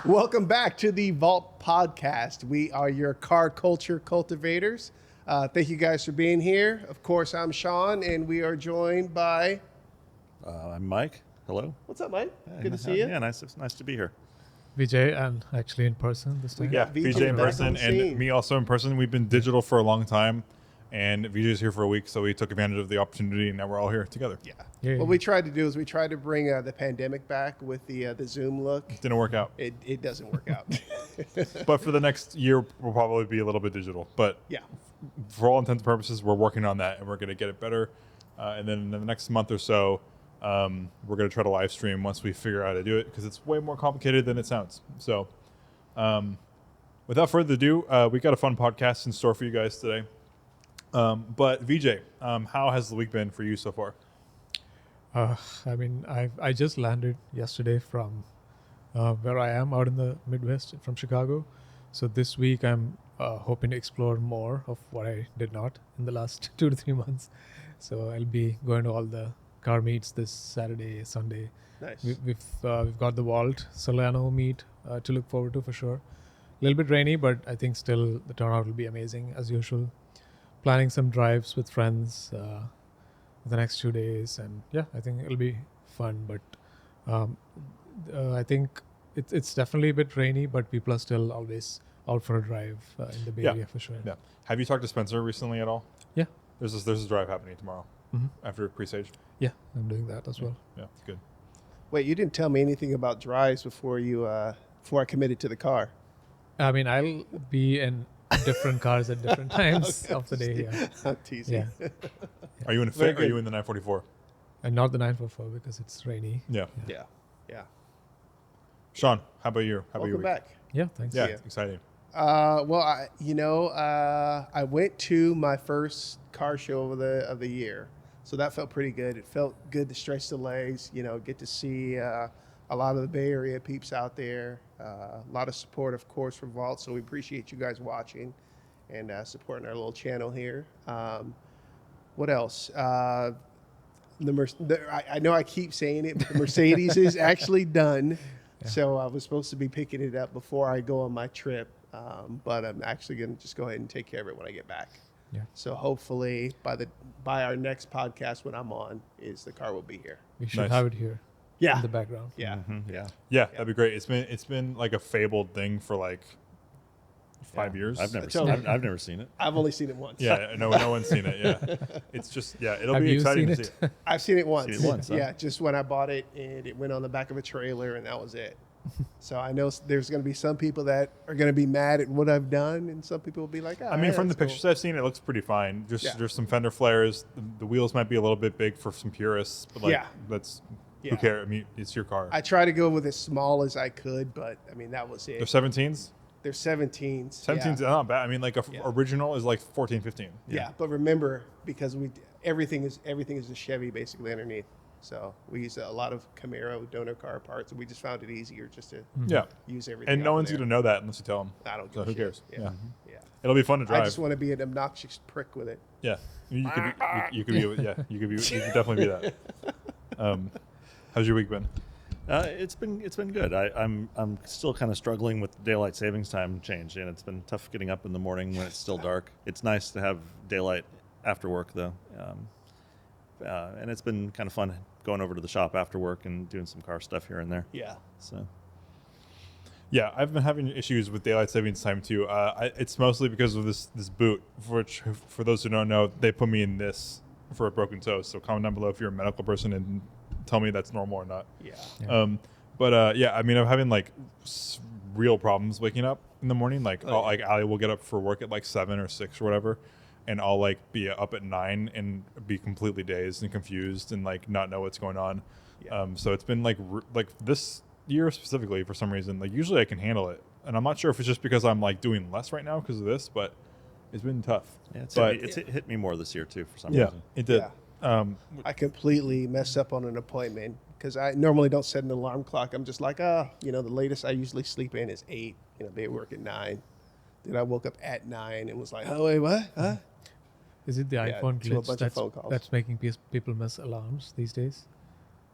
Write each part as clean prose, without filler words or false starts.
Welcome back to the Valt podcast. We are your car culture cultivators. Thank you guys for being here. Of course, I'm Shaun, and we are joined by... I'm Mike. Hello. What's up, Mike? Good to see you. Yeah, nice to be here. Vijay, and actually in person this time. Yeah, Vijay in back on person the and scene. me also in person. We've been digital for a long time, and Vijay's here for a week, so we took advantage of the opportunity, and now we're all here together. Yeah. Yeah. What we tried to do is we tried to bring the pandemic back with the Zoom look. Didn't work out. It doesn't work out. But for the next year, we'll probably be a little bit digital. But Yeah. for all intents and purposes, we're working on that, and we're going to get it better. And then in the next month or so, we're going to try to live stream once we figure out how to do it, because it's way more complicated than it sounds. So without further ado, we got a fun podcast in store for you guys today. But Vijay, how has the week been for you so far? I just landed yesterday from where I am out in the Midwest from Chicago. So this week I'm hoping to explore more of what I did not in the last 2 to 3 months. So I'll be going to all the car meets this Saturday, Sunday. Nice. We've got the Valt Solano meet to look forward to for sure. A little bit rainy, but I think still the turnout will be amazing as usual. Planning some drives with friends the next 2 days, and yeah, I think it'll be fun. But I think it's definitely a bit rainy, but people are still always out for a drive in the Bay Area for sure. Yeah. Have you talked to Spencer recently at all? Yeah. There's a drive happening tomorrow after pre-stage. Yeah, I'm doing that as well. Yeah, good. Wait, you didn't tell me anything about drives before I committed to the car. I mean, I'll be in different cars at different times of the day. Yeah, I'm teasing. yeah, Are you in a Very fit? Or are good. you in the 944? and not the 944 because it's rainy. Yeah. Yeah. Yeah. Sean, how about you? How about your Welcome week? back. Yeah, thanks. Yeah, Yeah. exciting. Well, I went to my first car show of the year, so that felt pretty good. It felt good to stretch the legs, get to see a lot of the Bay Area peeps out there. A lot of support, of course, from Valt. So we appreciate you guys watching and supporting our little channel here. What else? I know I keep saying it, but the Mercedes is actually done. Yeah. So I was supposed to be picking it up before I go on my trip, but I'm actually going to just go ahead and take care of it when I get back. Yeah. So hopefully by our next podcast when I'm on, the car will be here. We should Nice. have it here Yeah. in the background. Yeah. Yeah. Yeah, that'd be great. It's been like a fabled thing for like 5 years. I've never Totally. seen. I've never seen it. I've only seen it once. Yeah, no one's seen it. Yeah, it's just it'll Have be you exciting seen to it? see. I've seen it once. Seen it once, huh? Yeah, just when I bought it, and it went on the back of a trailer, and that was it. So I know there's going to be some people that are going to be mad at what I've done, and some people will be like, I mean, from the that's cool. pictures I've seen, it looks pretty fine. Yeah. There's some fender flares. The wheels might be a little bit big for some purists, but like Yeah. that's Yeah. who cares? I mean, it's your car. I tried to go with as small as I could, but I mean, that was They're it. 17s. They're 17s. 17s are not bad. I mean, like Yeah. original is like 14, 15. Yeah, but remember, because everything is a Chevy basically underneath. So we use a lot of Camaro donor car parts, and we just found it easier just to Yeah, use everything. and no off one's there. going to know that unless you tell them. I don't So give a who shit. cares? Yeah, Yeah. yeah. It'll be fun to drive. I just want to be an obnoxious prick with it. Yeah, you could be you could definitely be that. How's your week been? It's been good. I'm still kind of struggling with daylight savings time change, and it's been tough getting up in the morning when it's still dark. It's nice to have daylight after work though, and it's been kind of fun going over to the shop after work and doing some car stuff here and there. Yeah. So Yeah, I've been having issues with daylight savings time too. It's mostly because of this boot, which for those who don't know, they put me in this for a broken toe. So comment down below if you're a medical person and tell me that's normal or not. Yeah. Yeah. Yeah, I mean, I'm having like real problems waking up in the morning. Like, like Ali will get up for work at like 7 or 6 or whatever, and I'll like be up at 9 and be completely dazed and confused and like not know what's going on. Yeah. So it's been like this year specifically for some reason. Like usually I can handle it, and I'm not sure if it's just because I'm like doing less right now because of this, but it's been tough. yeah, But- it's hit me more this year too for some Yeah, reason. it did. Yeah. I completely messed up on an appointment because I normally don't set an alarm clock. I'm just like, the latest I usually sleep in is 8. They work at 9. Then I woke up at 9 and was like, oh, wait, what? Huh? Is it the Yeah, iPhone to a bunch glitch of phone calls. that's making people miss alarms these days?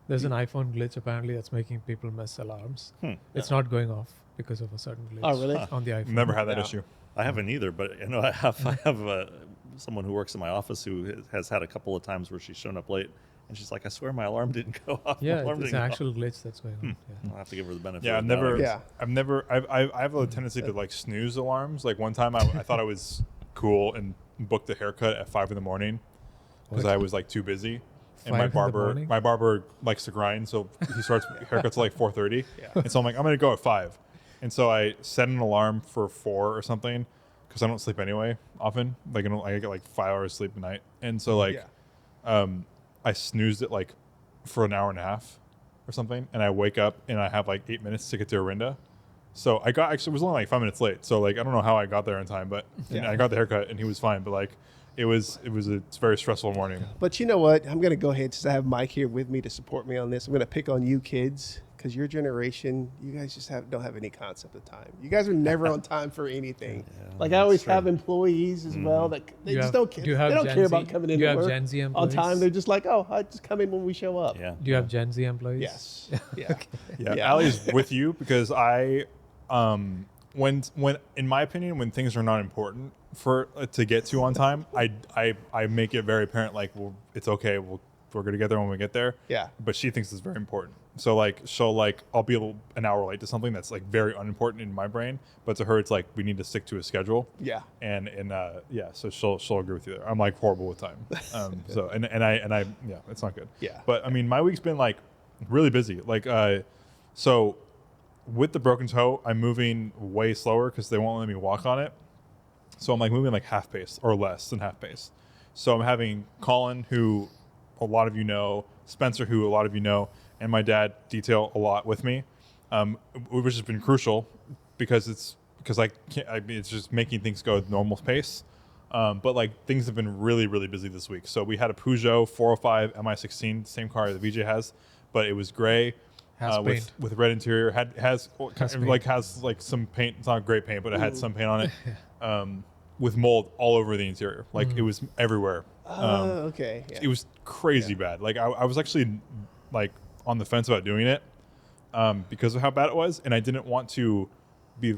There's an iPhone glitch apparently that's making people miss alarms. It's not going off because of a certain glitch. Oh, really? On the iPhone. Never had that Yeah. issue. I haven't either, but I have someone who works in my office who has had a couple of times where she's shown up late, and she's like, "I swear my alarm didn't go off." My Yeah, alarm it's didn't an go actual glitch that's going on. Yeah. I'll have to give her the benefit. Yeah, of the doubt, I guess. Yeah. I have a tendency to like snooze alarms. Like one time I thought I was cool and booked a haircut at 5 a.m. because I was like too busy. And 5 in the morning? my barber likes to grind, so he starts haircuts at like 4:30. Yeah. And so I'm like, I'm gonna go at 5. And so I set an alarm for 4 or something because I don't sleep anyway often. Like I get like 5 hours sleep a night. And so like I snoozed it like for an hour and a half or something, and I wake up and I have like 8 minutes to get to Orinda. So I was only like 5 minutes late. So like I don't know how I got there in time, but and Yeah. I got the haircut and he was fine. But like it's a very stressful morning. But you know what? I'm going to go ahead, since I have Mike here with me to support me on this. I'm going to pick on you kids, because your generation, you guys just don't have any concept of time. You guys are never on time for anything. Like I always true. have employees as well that they You just have- don't care. do you have They don't Gen care Z? about coming in Do you to have work Gen Z on employees? time. They're just like, oh, I just come in when we show up. Yeah. Do you have Gen Z employees? Yes. Yeah. Yeah, Yeah. Allie's with you because when in my opinion, when things are not important for to get to on time, I make it very apparent like, well, it's okay. We're gonna get there when we get there. Yeah. But she thinks it's very important. So like I'll be an hour late to something that's like very unimportant in my brain, but to her it's like we need to stick to a schedule. Yeah. And so she'll agree with you there. I'm like horrible with time. So and I yeah, it's not good. Yeah. But I mean, my week's been like really busy. Like so with the broken toe, I'm moving way slower because they won't let me walk on it. So I'm like moving like half pace or less than half pace. So I'm having Colin, who a lot of you know, Spencer, who a lot of you know, and my dad detail a lot with me, which has been crucial because it's just making things go at normal pace. But like things have been really, really busy this week. So we had a Peugeot 405 Mi16, same car that Vijay has, but it was gray. Has paint. With red interior, has paint. like some paint. It's not great paint, but it had some paint on it, with mold all over the interior. Like it was everywhere. Okay. Yeah. It was crazy bad. Like I was actually like on the fence about doing it because of how bad it was, and I didn't want to be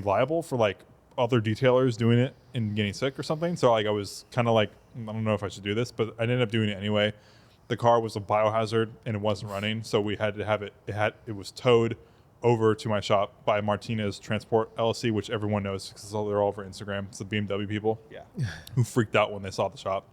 liable for like other detailers doing it and getting sick or something. So like I was kind of like, I don't know if I should do this, but I ended up doing it anyway. The car was a biohazard and it wasn't running, so we had to have it. It was towed over to my shop by Martinez Transport LLC, which everyone knows because they're all over Instagram. It's the BMW people. Yeah. Who freaked out when they saw the shop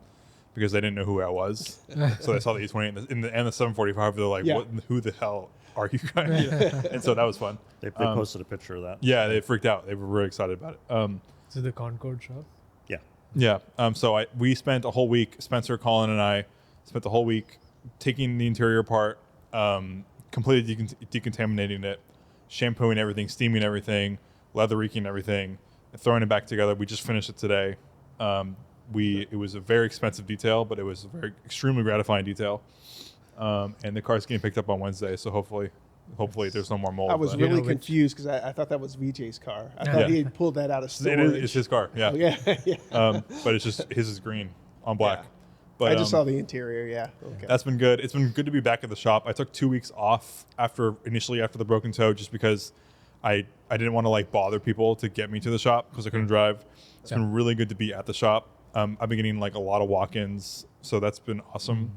because they didn't know who I was. So they saw the E20 and the 745. They're like, Yeah. "What? Who the hell are you guys?" And so that was fun. They posted a picture of that. Yeah, they freaked out. They were really excited about it. Is it the Concord shop? Yeah. Yeah. So we spent a whole week. Spencer, Colin, and I spent the whole week taking the interior apart, completely decontaminating it, shampooing everything, steaming everything, leather reeking everything, and throwing it back together. We just finished it today. It was a very expensive detail, but it was a very extremely gratifying detail. And the car's getting picked up on Wednesday, so hopefully there's no more mold. I was but- Do you really know which- confused because I thought that was Vijay's car. I Yeah. thought he had pulled that out of storage. it's his car, yeah. Oh, yeah. Yeah. But it's just his is green on black. Yeah. But I just saw the interior. Yeah. Okay. that's been good. It's been good to be back at the shop. I took 2 weeks off initially after the broken toe, just because I didn't want to like bother people to get me to the shop because I couldn't drive. It's been really good to be at the shop. I've been getting like a lot of walk-ins, so that's been awesome.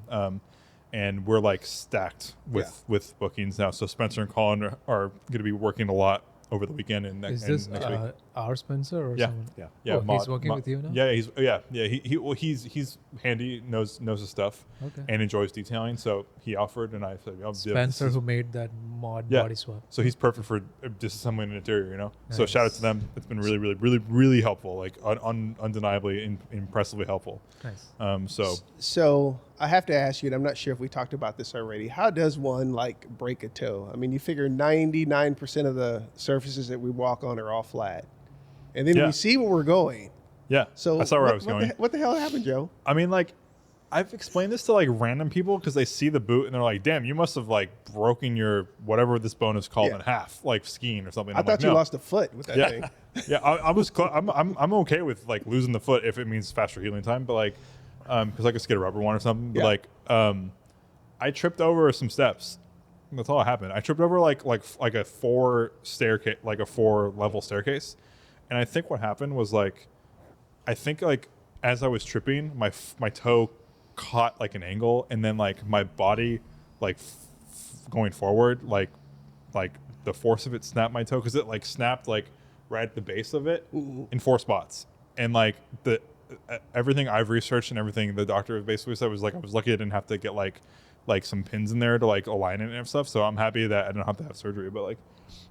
And we're like stacked with bookings now. So Spencer and Colin are going to be working a lot over the weekend and Is and this next week. our Spencer or Yeah. someone? Yeah. Yeah, Oh, he's working with you now? Yeah, he's handy, knows his stuff, Okay. and enjoys detailing. So he offered, and I said, Spencer, who made that mod Yeah. body swap. So he's perfect for disassembling an interior, you know. So Nice. shout out to them. It's been really, really, really, really helpful. Like undeniably, impressively helpful. Nice. So I have to ask you, and I'm not sure if we talked about this already. How does one like break a toe? I mean, you figure 99% of the surfaces that we walk on are all flat, and then Yeah. we see where we're going. Yeah. So I saw where I was going. What the hell happened, Joe? I mean, like, I've explained this to like random people because they see the boot and they're like, "Damn, you must have like broken your whatever this bone is called Yeah. in half, like skiing or something." I I'm thought like, you "No." lost a foot with that Yeah, thing. yeah. I was. I'm okay with like losing the foot if it means faster healing time, but like, because I could just get a rubber one or something. But Yeah. like, I tripped over some steps That's all that happened. I tripped over like a 4-level staircase, and I think what happened was like, I think like as I was tripping, my toe caught like an angle, and then like my body like going forward, like the force of it snapped my toe, because it like snapped like right at the base of it in 4 spots, and like the everything I've researched and everything the doctor basically said was like I was lucky I didn't have to get like some pins in there to like align it and stuff. So I'm happy that I don't have to have surgery. But like,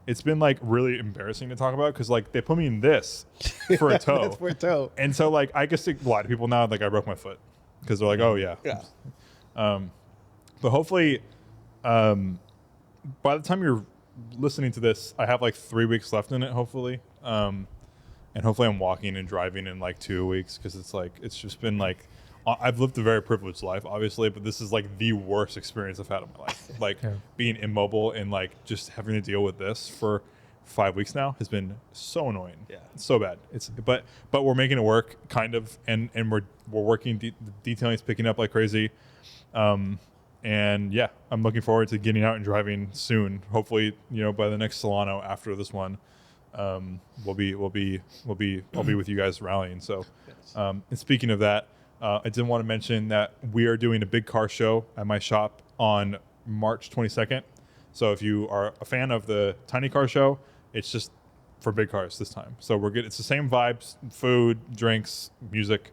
it's been like really embarrassing to talk about, because like they put me in this for a toe. That's for a toe. And so like I guess a lot of people now like I broke my foot, because they're like, oh yeah. But hopefully, by the time you're listening to this, I have like 3 weeks left in it, hopefully. And hopefully I'm walking and driving in like 2 weeks, because it's just been like, I've lived a very privileged life, obviously, but this is like the worst experience I've had in my life. Like being immobile and like just having to deal with this for 5 weeks now has been so annoying. Yeah. It's so bad. But we're making it work, kind of, and we're working. The detailing is picking up like crazy. And yeah, I'm looking forward to getting out and driving soon. Hopefully, by the next Solano after this one, I'll be with you guys rallying. So, and speaking of that, I did want to mention that we are doing a big car show at my shop on March 22nd. So if you are a fan of the tiny car show, it's just for big cars this time. So we're good. It's the same vibes, food, drinks, music,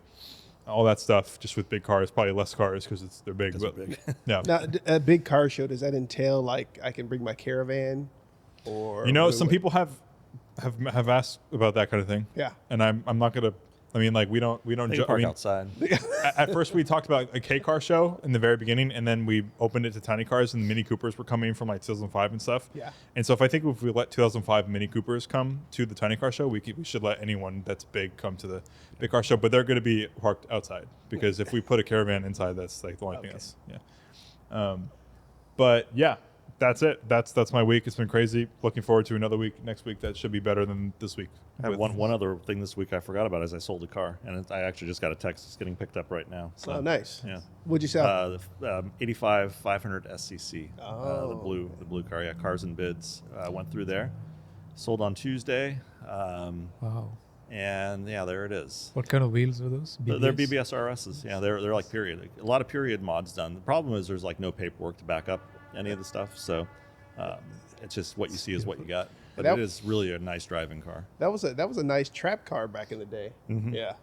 all that stuff, just with big cars. Probably less cars because they're big. But big. Yeah. Now, a big car show, does that entail like I can bring my caravan, or some people have asked about that kind of thing. Yeah. And I'm not gonna. I mean, like we don't Park outside. At first, we talked about a K car show in the very beginning, and then we opened it to tiny cars, and the Mini Coopers were coming from like 2005 and stuff. Yeah. And so, if we let 2005 Mini Coopers come to the tiny car show, we should let anyone that's big come to the big car show. But they're going to be parked outside, because if we put a caravan inside, that's like the only thing that's But yeah, that's it. That's my week. It's been crazy. Looking forward to another week next week that should be better than this week. I have one other thing this week I forgot about is I sold a car, and I actually just got a text. It's getting picked up right now. So, Oh, nice. Yeah. What'd you sell? The 85 500 SCC. The Oh. blue car. Yeah, cars and bids. Went through there. Sold on Tuesday. Wow. And yeah, there it is. What kind of wheels were those? They're BBS RSs. Yeah, they're like period. A lot of period mods done. The problem is there's like no paperwork to back up any of the stuff. So it's just what you see is what you got. But it is really a nice driving car. That was a nice trap car back in the day. Mm-hmm. Yeah.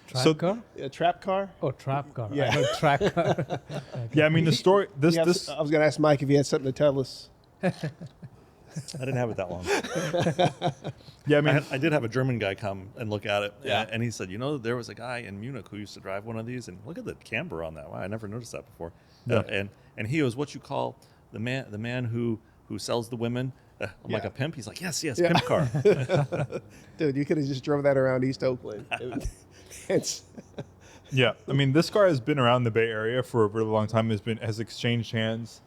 Trap car? A trap car? Oh, trap car. Yeah. I heard track car. Yeah, I mean the story. This. I was going to ask Mike if he had something to tell us. I didn't have it that long. Yeah, I mean, I did have a German guy come and look at it, Yeah. and he said, there was a guy in Munich who used to drive one of these, and look at the camber on that. Wow, I never noticed that before. Yeah. And he was what you call the man who sells the women. I'm like Yeah. a pimp. He's like, yes, Yeah. pimp car. Dude, you could have just drove that around East Oakland. Yeah, I mean, this car has been around the Bay Area for a really long time. Has exchanged hands,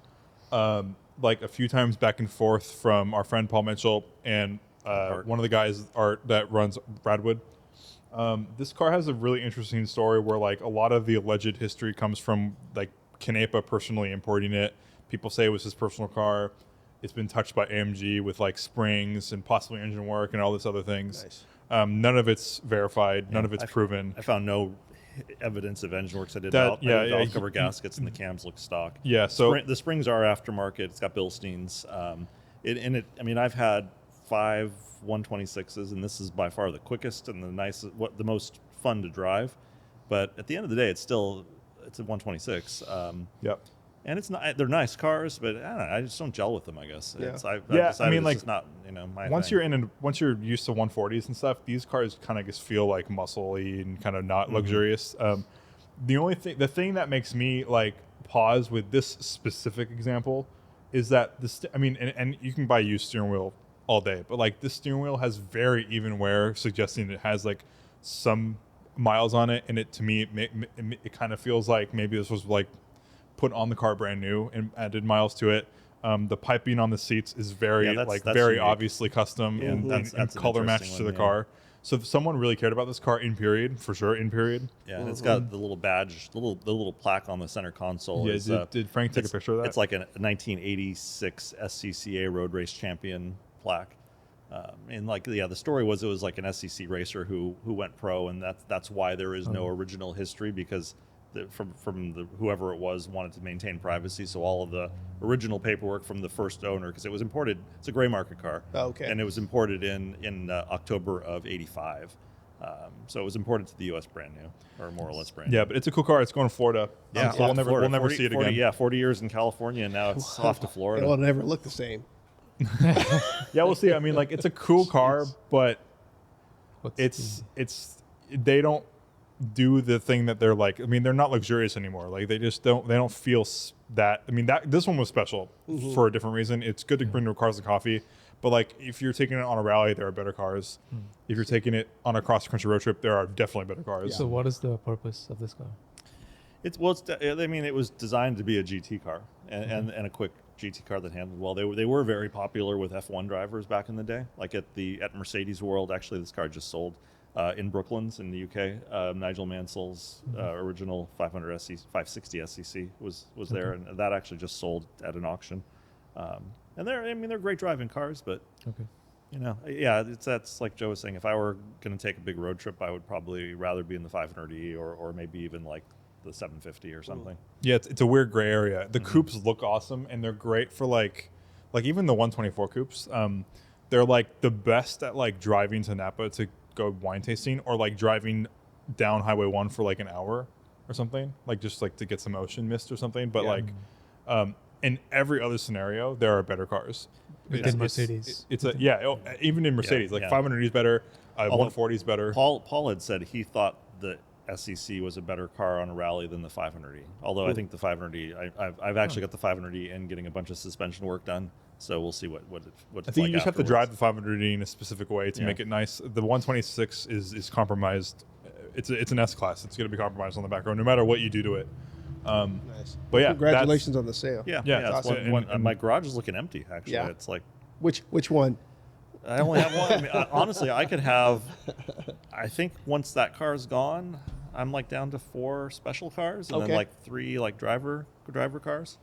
like a few times back and forth from our friend Paul Mitchell and one of the guys that runs Bradwood. This car has a really interesting story where like a lot of the alleged history comes from like Canepa personally importing it. People say it was his personal car. It's been touched by AMG with like springs and possibly engine work and all this other things. Nice. None of it's verified. None of it's proven. I found no evidence of engine works. I did cover gaskets, and the cams look stock. Yeah, so the springs are aftermarket. It's got Bilsteins. I mean, I've had 5 126s, and this is by far the quickest and the nicest, the most fun to drive. But at the end of the day, it's a 126. Yep. And it's not. They're nice cars, but I don't know, I just don't gel with them. I guess. Yeah. I've Yeah, decided I mean, it's like, just not my once thing. once you're used to 140s and stuff, these cars kind of just feel like muscly and kind of not luxurious. The thing that makes me like pause with this specific example is that and you can buy used steering wheel all day, but like this steering wheel has very even wear, suggesting it has like some miles on it, and to me it kind of feels like maybe this was like put on the car brand new and added miles to it. The piping on the seats is very that's very unique. obviously custom and that's an color matched interesting to the one, car. So if someone really cared about this car in period, for sure, in period. Yeah, and it's got the little badge, the little plaque on the center console. Yeah, is, did Frank take a picture of that? It's like a 1986 SCCA road race champion plaque. And like, yeah, the story was it was like an SCC racer who went pro, and that's why there is no original history, because whoever it was wanted to maintain privacy. So all of the original paperwork from the first owner, because it was imported, it's a gray market car. Oh, okay. And it was imported in October of '85. So it was imported to the U.S. brand new, or more or less brand new. Yeah, but it's a cool car. It's going to Florida. Yeah, so we'll never see it 40, again. Yeah, 40 years in California, and now it's off to Florida. It will never look the same. Yeah, we'll see. I mean, like, it's a cool car, but they don't do the thing that they're like. I mean, they're not luxurious anymore. Like, they don't feel that. I mean, this one was special for a different reason. It's good to bring to cars and coffee, but like, if you're taking it on a rally, there are better cars. If you're taking it on a cross country road trip, there are definitely better cars. So what is the purpose of this car? I mean, it was designed to be a GT car and a quick GT car that handled well. They were very popular with F1 drivers back in the day. Like at Mercedes World, actually, this car just sold in Brooklands in the UK. Nigel Mansell's original 560 SCC was there, and that actually just sold at an auction. And they're great driving cars, but yeah, that's like Joe was saying. If I were going to take a big road trip, I would probably rather be in the 500e or maybe even like the 750 or something. Yeah, it's a weird gray area. The coupes look awesome, and they're great for like even the 124 coupes. They're like the best at like driving to Napa to go wine tasting, or like driving down Highway 1 for like an hour or something, like just like to get some ocean mist or something. But in every other scenario, there are better cars. Within Mercedes. Even in Mercedes, 500 is better, 140 is better. Paul had said he thought the SEC was a better car on a rally than the 500e. Although I think the 500e, I've actually got the 500e and getting a bunch of suspension work done. So we'll see what I think you just have to drive the 500e in a specific way to make it nice. The 126 is compromised. It's an S class. It's going to be compromised on the back row, no matter what you do to it. Nice. But yeah, congratulations on the sale. Yeah, it's that's awesome. and my garage is looking empty. Actually, Yeah. It's like, Which one? I only have one. I mean, honestly, I could have. I think once that car is gone, I'm like down to 4 special cars and then like 3 like driver cars.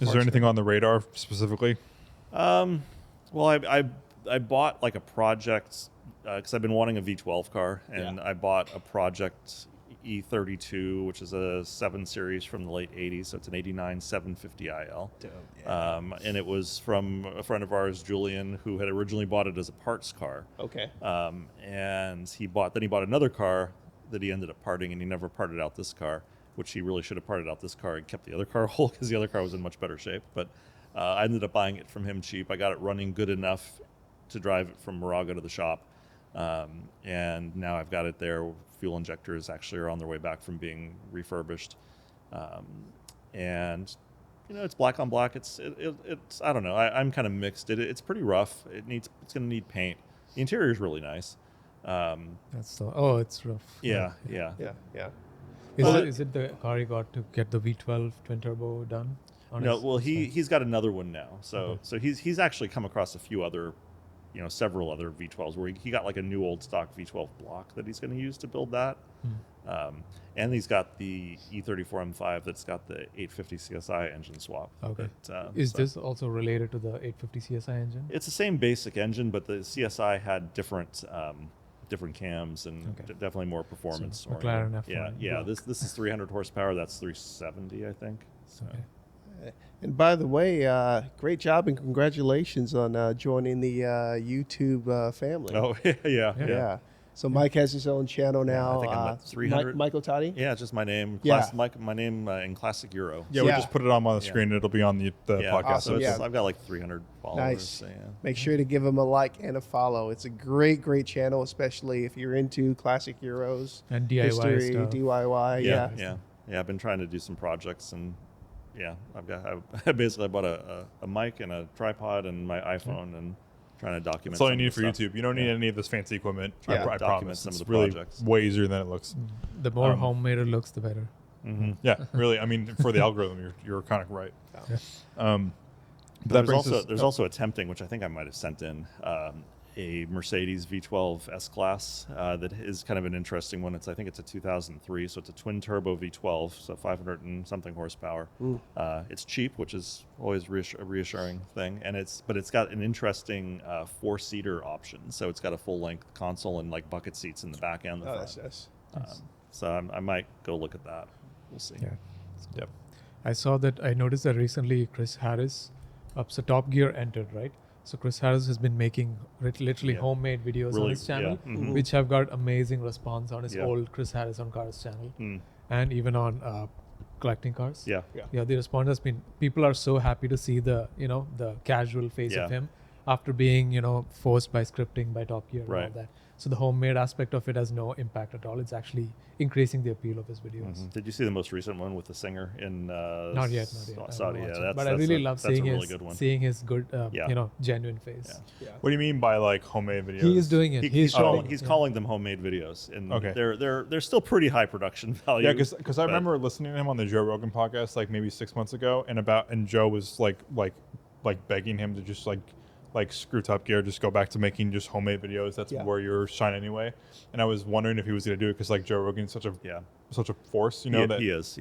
Is there anything on the radar specifically? Well, I bought like a project because I've been wanting a V12 car, and I bought a project E32, which is a 7 Series from the late 80s. So it's an 89 750 IL. And it was from a friend of ours, Julian, who had originally bought it as a parts car. Okay. And he bought another car that he ended up parting, and he never parted out this car, which he really should have parted out this car and kept the other car whole, because the other car was in much better shape. But I ended up buying it from him cheap. I got it running good enough to drive it from Moraga to the shop. And now I've got it there. Fuel injectors actually are on their way back from being refurbished. And it's black on black. It's I don't know. I'm kind of mixed. It's pretty rough. It's going to need paint. The interior is really nice. It's rough. Yeah. Is it the car you got to get the V12 twin turbo done? No, well, he's got another one now. So he's actually come across a few other, several other V12s where he got like a new old stock V12 block that he's going to use to build that. And he's got the E34 M5 that's got the 850 CSI engine swap. Okay. Is this also related to the 850 CSI engine? It's the same basic engine, but the CSI had different cams and definitely more performance. So McLaren F1. Yeah. This is 300 horsepower. That's 370, I think. So. Okay. And by the way, great job and congratulations on joining the YouTube family. Oh, yeah. So Mike has his own channel now. I think I'm at 300. Michael Totti? Yeah, just my name. Yeah. My name in Classic Euro. Yeah, we just put it on the screen. It'll be on the podcast. Awesome. So I've got like 300 followers. Nice. So, Make sure to give him a like and a follow. It's a great channel, especially if you're into classic Euros. And DIY history, stuff. DIY, Yeah. I've been trying to do some projects, and I basically bought a mic and a tripod and my iPhone and trying to document. That's all you need for stuff. YouTube. You don't need any of this fancy equipment. Yeah. I Document promise. some of It's the really projects. way easier than it looks. The more homemade it looks, the better. Mm-hmm. Yeah, really. I mean, for the algorithm, you're kind of right. Yeah. But that There's also attempting, which I think I might have sent in, a Mercedes V12 S-Class that is kind of an interesting one. I think it's a 2003, so it's a twin turbo V12, so 500 and something horsepower. It's cheap, which is always a reassuring thing, but it's got an interesting 4-seater option. So it's got a full-length console and like bucket seats in the back and the front. That's So I might go look at that. We'll see. Yeah. Yep. I noticed that recently Chris Harris, so Top Gear entered, right? So Chris Harris has been making literally Yeah. homemade videos on Really, his channel, yeah. Mhm. which have got amazing response on his Yeah. old Chris Harris on Cars channel, Mm. and even on collecting cars. Yeah. Yeah, the response has been, people are so happy to see the casual face Yeah. of him after being forced by scripting by Top Gear and all Right. that. So the homemade aspect of it has no impact at all. It's actually increasing the appeal of his videos. Mhm. Did you see the most recent one with the singer in Not yet. I Saudi? haven't watched Yeah, it. But I really love that's seeing a really good one. his good, Yeah. genuine face. Yeah. What do you mean by like homemade videos? He is doing it. He's showing he's it, calling them homemade videos, and Okay. they're still pretty high production value. Yeah, because I but- remember listening to him on the Joe Rogan podcast like maybe 6 months ago, and Joe was like begging him to just like screw Top Gear, just go back to making just homemade videos. That's Yeah. where you're shine anyway. And I was wondering if he was gonna do it because like Joe Rogan's such a force, that he is.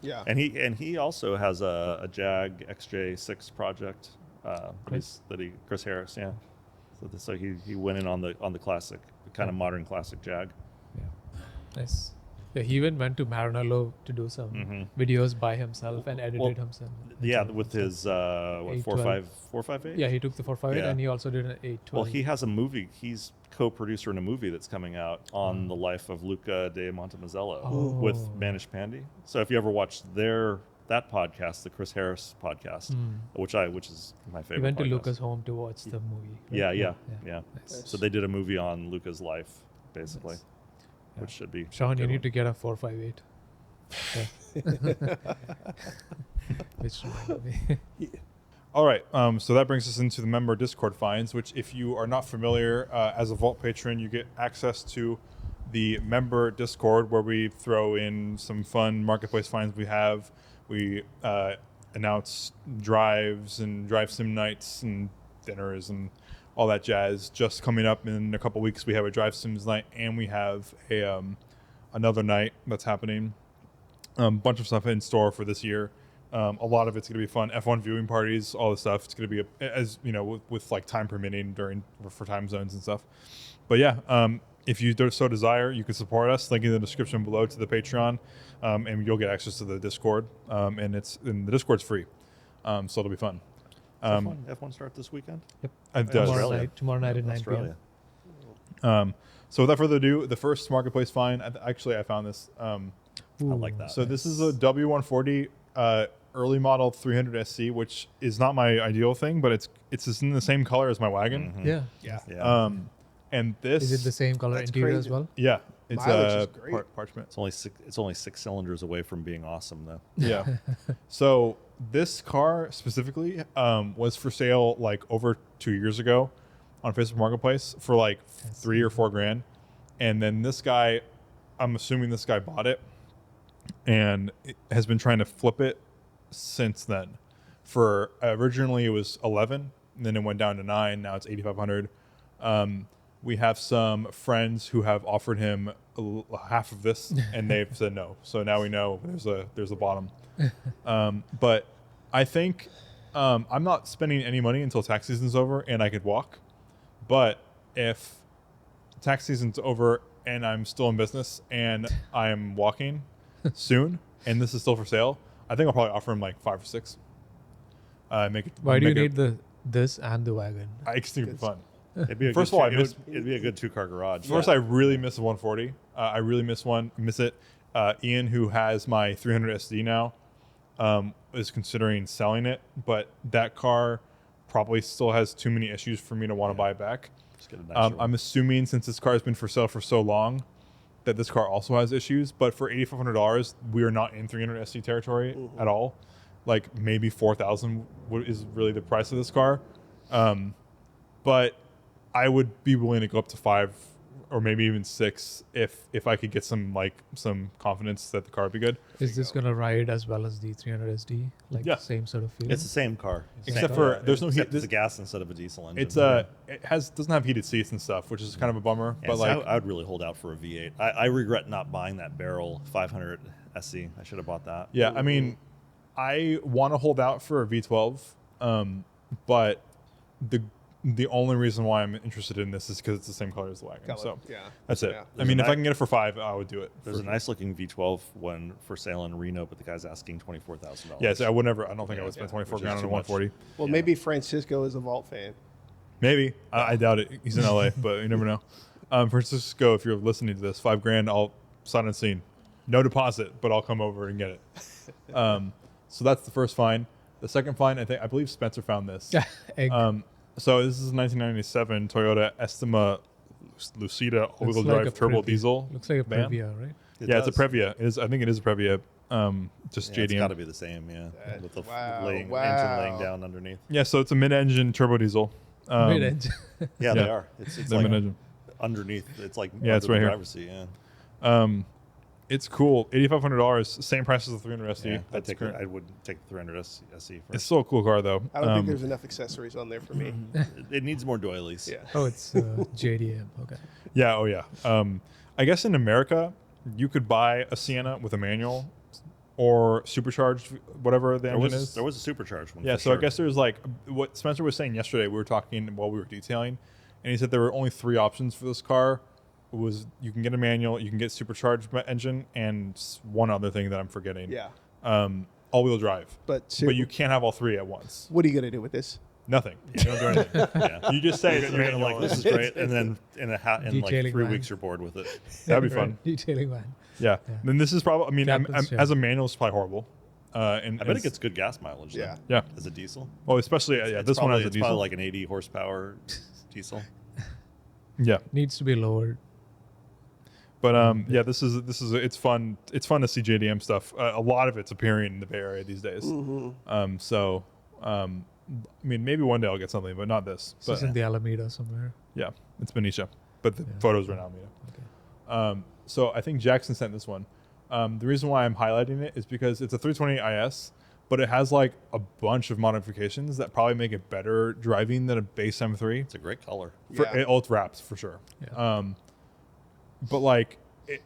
Yeah. And he also has a Jag XJ6 project. Chris? Chris Harris, yeah. So he went in on the classic, kind of modern classic Jag. Yeah. Nice. Yeah, he even went to Maranello to do some videos by himself and edited himself. Yeah, with his 812. 458. Yeah, he took the 458 Yeah. and he also did an 812. Well, he has a movie. He's co-producer in a movie that's coming out on the life of Luca de Montemezzello with Manish Pandey. So if you ever watched that podcast, the Chris Harris podcast, which is my favorite. He went to podcast. Luca's home to watch the movie. Yeah. Nice. So they did a movie on Luca's life, basically, Nice. which should be. Sean, a you good need one. to get a 458. Yeah. Which reminded me. All right, so that brings us into the member Discord finds, which if you are not familiar, as a Vault patron, you get access to the member Discord where we throw in some fun marketplace finds we have. We announce drives and drive sim nights and dinners and all that jazz. Just coming up in a couple weeks, we have a drive sims night and we have a another night that's happening. Bunch of stuff in store for this year. A lot of it's going to be fun. F1 viewing parties, all this stuff. It's going to be as you know, with like time permitting for time zones and stuff. But yeah, if you so desire, you can support us. Link in the description below to the Patreon, and you'll get access to the Discord. And the Discord's free, so it'll be fun. F1 start this weekend. Yep. It does. Australia. Tomorrow night at 9 Australia. p.m. So without further ado, the first marketplace find. I found this. I like that. So this is a W140 early model 300 SC, which is not my ideal thing, but it's just in the same color as my wagon. Yeah. Yeah. And this Is it the same color That's interior as crazy. well? Yeah, it's Mileage is great. parchment. It's only 6 cylinders away from being awesome, though. Yeah. So this car specifically was for sale like over 2 years ago on Facebook Marketplace for like $3 or $4 grand, and then this guy, I'm assuming this guy bought it and has been trying to flip it since then. For originally it was 11, and then it went down to 9. Now it's 8,500. We have some friends who have offered him half of this, and they've said no. So now we know there's a bottom. But I think I'm not spending any money until tax season's over and I could walk. But if tax season's over and I'm still in business and I'm walking soon, and this is still for sale, I think I'll probably offer him like 5 or 6. Why do you need this and the wagon? I just think it'd be fun. It'd be a First good of all, it'd be a good 2-car garage. First, I really miss a 140. I really miss it. Ian, who has my 300 SD now, is considering selling it, but that car probably still has too many issues for me to want to buy it back. Just get a nicer one. I'm assuming since this car has been for sale for so long that this car also has issues, but for $8,500, we are not in 300 SC territory at all. Like maybe 4,000 is really the price of this car. But I would be willing to go up to 5 or maybe even 6 if I could get some confidence that the car would be good. Is this gonna ride as well as the 300 SD? Like Yeah. same sort of feeling? It's the same car, Except for there's no except heat. it's a gas instead of a diesel engine. It's it doesn't have heated seats and stuff, which is kind of a bummer. Yeah, but so like I would really hold out for a V8. I regret not buying that barrel 500 SE. I should have bought that. yeah, I mean, I want to hold out for a V12, but the only reason why I'm interested in this is because it's the same color as the wagon. Color, So yeah. that's it. Yeah. I mean, if There's a I can get it for 5, I would do it. There's a nice looking V12 one for sale in Reno, but the guy's asking $24,000. Yeah, so I would never. I don't think I would spend Yeah, 24 which is grand on a too much. 140. Well, Yeah. maybe Francisco is a Valt fan. Maybe. I doubt it. He's in LA, but you never know. Francisco, if you're listening to this, $5,000, I'll sign and scene. No deposit, but I'll come over and get it. So that's the first find. The second find, I believe Spencer found this. Egg. So this is a 1997 Toyota Estima Lucida all-wheel Looks drive like a turbo Previa. diesel. Looks like a van. Previa, right? Yeah, it's a does. Previa. I think it is a Previa. Just Yeah, it's got to JDM. be the same, yeah. That- With the wow, engine wow. laying down underneath. Yeah, so it's a mid-engine turbo diesel. Mid-engine. Yeah, they Yeah. are. It's The like mid-engine. underneath. It's like Yeah, it's under right the here. driver's seat, yeah. It's cool. $8,500, same price as the 300 SD. Yeah, That's correct. I would take the 300 SE for It's still a cool car though. I don't think there's enough accessories on there for me. it needs more doilies. Yeah. Oh, it's JDM. Okay. Yeah. Oh yeah. I guess in America, you could buy a Sienna with a manual or supercharged, whatever the engine is. There was a supercharged one. Yeah. for So sure. I guess there's like what Spencer was saying yesterday. We were talking while we were detailing, and he said there were only 3 options for this car. It was you can get a manual, you can get supercharged engine, and one other thing that I'm forgetting. Yeah. All-wheel drive. But But you can't have all 3 at once. what are you going to do with this? Nothing. You don't do anything. Yeah. You just say it's You're gonna manual. like, this is great, and then in like Detailing 3 van. weeks you're bored with it. That'd be fun. Detailing van. Yeah. Then this is probably. I mean, Captain's as a manual, it's probably horrible. And I bet it gets good gas mileage. Yeah. Though, Yeah. as a diesel. Well, especially this one has a It's probably diesel. like an 80 horsepower diesel. Yeah. Needs to be lowered. But yeah, this is it's fun. It's fun to see JDM stuff. A lot of it's appearing in the Bay Area these days. So I mean, maybe one day I'll get something, but not this. This But is in the Alameda somewhere. yeah, it's Benicia, but the photos are in Alameda. Okay. So I think Jackson sent this one. The reason why I'm highlighting it is because it's a 320 IS, but it has like a bunch of modifications that probably make it better driving than a base M3. It's a great color. For, Yeah. It wraps for sure. Yeah. But like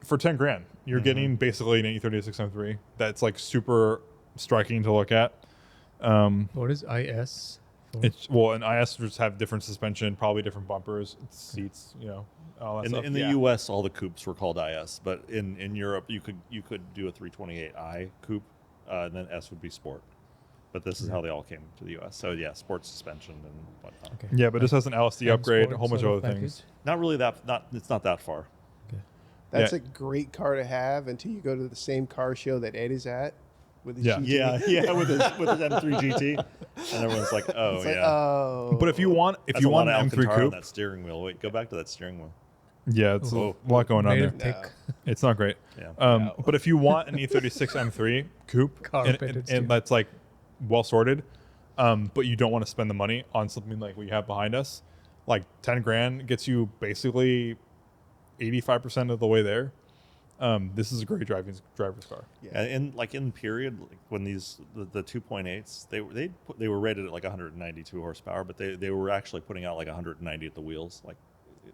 for 10 grand, you're getting basically an E36 M3 that's like super striking to look at. What is IS? For? It's an IS just have different suspension, probably different bumpers, seats, all that stuff. In the Yeah. U.S., all the coupes were called IS, but in Europe, you could do a 328i coupe, and then S would be sport. But this is how they all came to the U.S. So yeah, sport suspension and whatnot. Okay. Yeah, but this has an LSD M upgrade, a Sport whole bunch of sort other things. package? Not really it's not that far. Okay. That's Yeah. a great car to have until you go to the same car show that Ed is at with his Yeah. GT. Yeah, with his M3 GT, and everyone's like, oh It's like, yeah. oh. But if you want That's an a lot of M3 Alcantara on coupe, that steering wheel. Wait, go back to that steering wheel. yeah, it's Oh. a lot going on Made there. of thick. It's not great. Yeah. No. But if you want an E36 M3 coupe Carpeted and steering. that's like well sorted, but you don't want to spend the money on something like what you have behind us, like 10 grand gets you basically 85% of the way there. This is a great driver's car. Yeah. And in period, like when the 2.8s, they were rated at like 192 horsepower, but they were actually putting out like 190 at the wheels. Like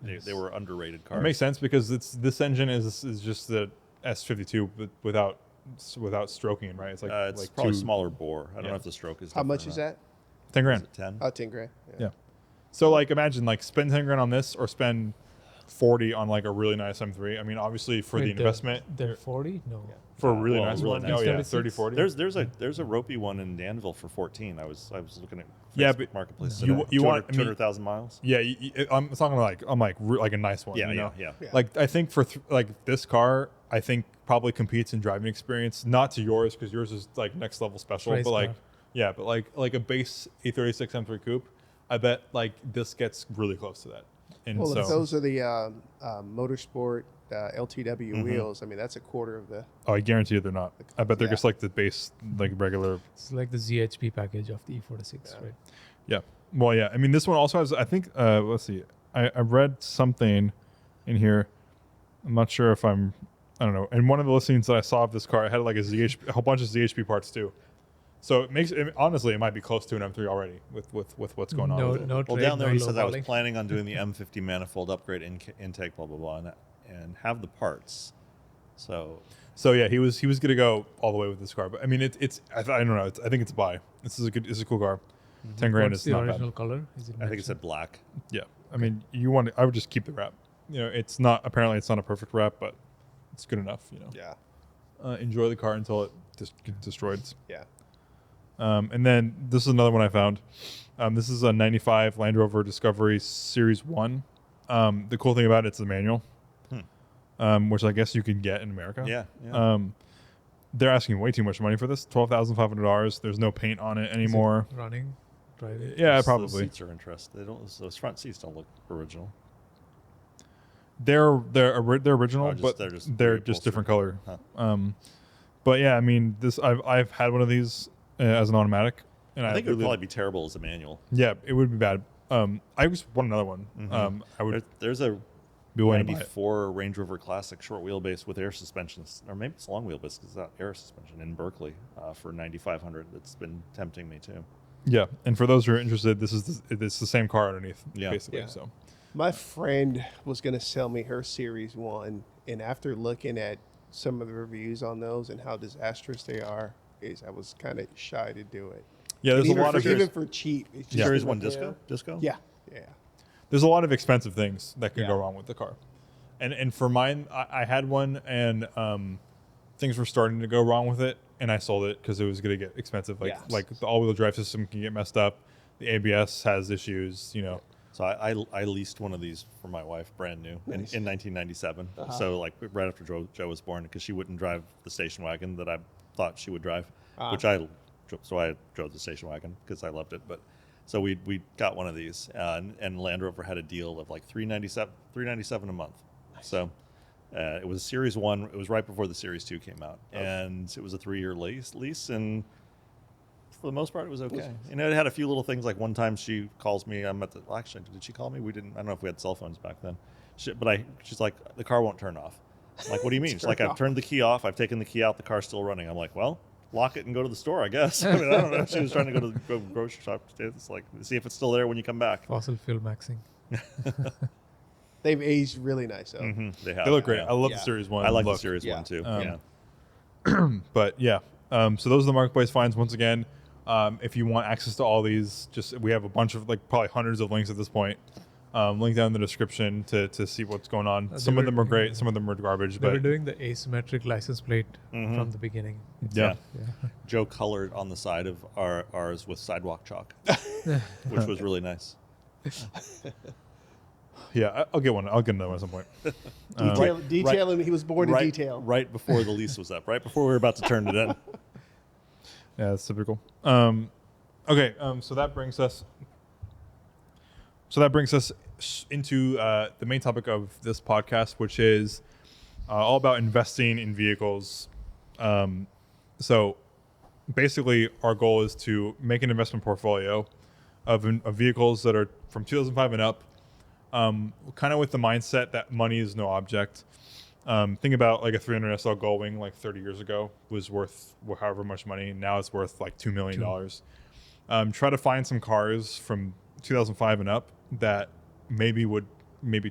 they were underrated cars. It makes sense because this engine is just the S52 but without stroking, right? It's like It's like probably two- smaller bore. I don't Yeah. know if the stroke is. How much different is or that? 10 not. grand. Is it 10? Oh, 10 grand. Yeah. So like imagine like spend 10 grand on this or spend 40 on like a really nice M3. I mean, obviously for the Wait, investment They're 40? No. for a really Well, nice really one. nice. Oh yeah, 36? 30, 40. There's a ropey one in Danville for 14. I was looking at Yeah, Facebook but Marketplace. you- today. you want- I mean- 200,000 miles? Yeah, I'm talking like a nice one. Yeah, you know? yeah. Yeah. Like I think for like this car, I think probably competes in driving experience, not to yours because yours is like next level special, Race but like car. yeah, but like a base E36 M3 coupe, I bet like this gets really close to that. And Well, so if those are the motorsport LTW Mm-hmm. wheels, I mean, that's a quarter of the. I guarantee you they're not. I bet they're Yeah. just like the base like regular. It's like the ZHP package of the E46, right? Yeah. Well, yeah. I mean, this one also has. I think. Let's see. I read something. in here. I'm not sure if I don't know. And one of the listings that I saw of this car, it had like a whole bunch of ZHP parts too. So honestly, it might be close to an M3 already with what's going on with it. Well, trade, down there no he says I was lowballing. planning on doing the M50 manifold upgrade intake, blah blah blah, and have the parts. So So yeah, he was gonna go all the way with this car, but I mean I don't know. I think it's a buy. This is a cool car. 10 grand What's is the not original bad. color? Is it I think it mentioned? said black. Yeah, I mean I would just keep the wrap. You know, it's not a perfect wrap, but it's good enough. You know, Yeah. enjoy the car until it gets destroyed. Yeah. And then this is another one I found. This is a 95 Land Rover Discovery Series 1. The cool thing about it's the manual, which I guess you can get in America. Yeah. They're asking way too much money for this, $12,500. There's no paint on it Is it anymore. running, driving. Yeah, Those probably. seats are interesting. Those front seats don't look original. They're original, Oh, but they're just they're just reupholstered. different color. Huh. But yeah, I mean, this I've had one of these as an automatic, and I think it would really, probably be terrible as a manual. yeah, it would be bad. I just want another one. I would There's a be willing to buy it. 94 Range Rover Classic short wheelbase with air suspension, or maybe it's long wheelbase because it's not air suspension in Berkeley for 9,500. That's been tempting me too. Yeah, and for those who are interested, it's the same car underneath, Yeah. basically. Yeah. So My friend was going to sell me her Series 1, and after looking at some of the reviews on those and how disastrous they are, I was kind of shy to do it. yeah, there's And a even lot for, of even for cheap. It's just Series like, 1 disco? Yeah. Yeah. there's a lot of expensive things that could Yeah. go wrong with the car. And for mine, I had one, and things were starting to go wrong with it, and I sold it because it was going to get expensive. Yeah. Like the all-wheel drive system can get messed up, the ABS has issues. You know, So I leased one of these for my wife, brand new, Nice. in 1997. So like right after Joe was born, because she wouldn't drive the station wagon that I thought she would drive, so I drove the station wagon because I loved it. But so we got one of these, and Land Rover had a deal of like $397 a month. So it was a Series 1. It was right before the Series 2 came out, and it was a 3-year lease, and for the most part, it was okay. You know, it had a few little things. Like one time, she calls me. Actually, did she call me? We didn't. I don't know if we had cell phones back then. She's like, the car won't turn off. I'm like, what do you mean? She's like, I've turned the key off. I've taken the key out. The car's still running. I'm like, well, lock it and go to the store, I guess. I mean, I don't know. She was trying to go to the grocery shop. It's like, see if it's still there when you come back. Fossil fuel maxing. They've aged really nice, though. They have. they look great. Yeah. I love Yeah. the Series 1. I like the look. Series Yeah. 1 too. But yeah, so those are the marketplace finds. Once again, if you want access to all these, we have a bunch of probably hundreds of links at this point. Link down in the description to see what's going on. Some of them are great, some of them are garbage. They were But doing the asymmetric license plate from the beginning. yeah, Yeah. Joe colored on the side of ours with sidewalk chalk, which was really nice. yeah, I'll get one. I'll get another one at some point. Detailing, he was born to detail. Right before the lease was up, right before we were about to turn it in. Yeah, that's typical. Okay, so that brings us. Into the main topic of this podcast, which is all about investing in vehicles. So basically, our goal is to make an investment portfolio of vehicles that are from 2005 and up, kind of with the mindset that money is no object. Think about like a 300 SL Gullwing like 30 years ago was worth however much money. Now it's worth like $2 million. Try to find some cars from 2005 and up that would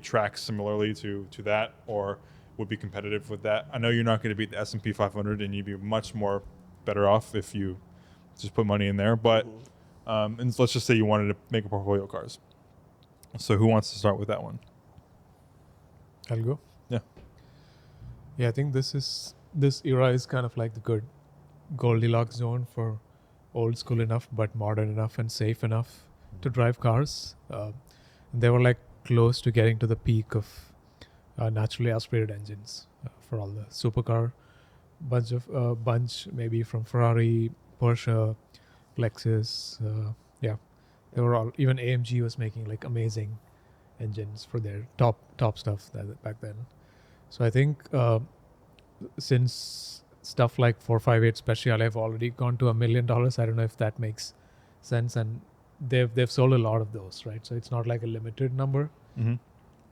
track similarly to that, or would be competitive with that. I know you're not going to beat the S&P 500, and you'd be much more better off if you just put money in there. But and let's just say you wanted to make a portfolio of cars. So who wants to start with that one? I'll go. Yeah. Yeah, I think this era is kind of like the good Goldilocks zone for old school enough, but modern enough and safe enough to drive cars. They were like close to getting to the peak of naturally aspirated engines for all the supercar bunch maybe from Ferrari, Porsche, Lexus. They were all, even AMG was making like amazing engines for their top stuff back then. So I think since stuff like 458 Speciale have already gone to $1 million, I don't know if that makes sense, and they've sold a lot of those, right? So it's not like a limited number. Mm-hmm.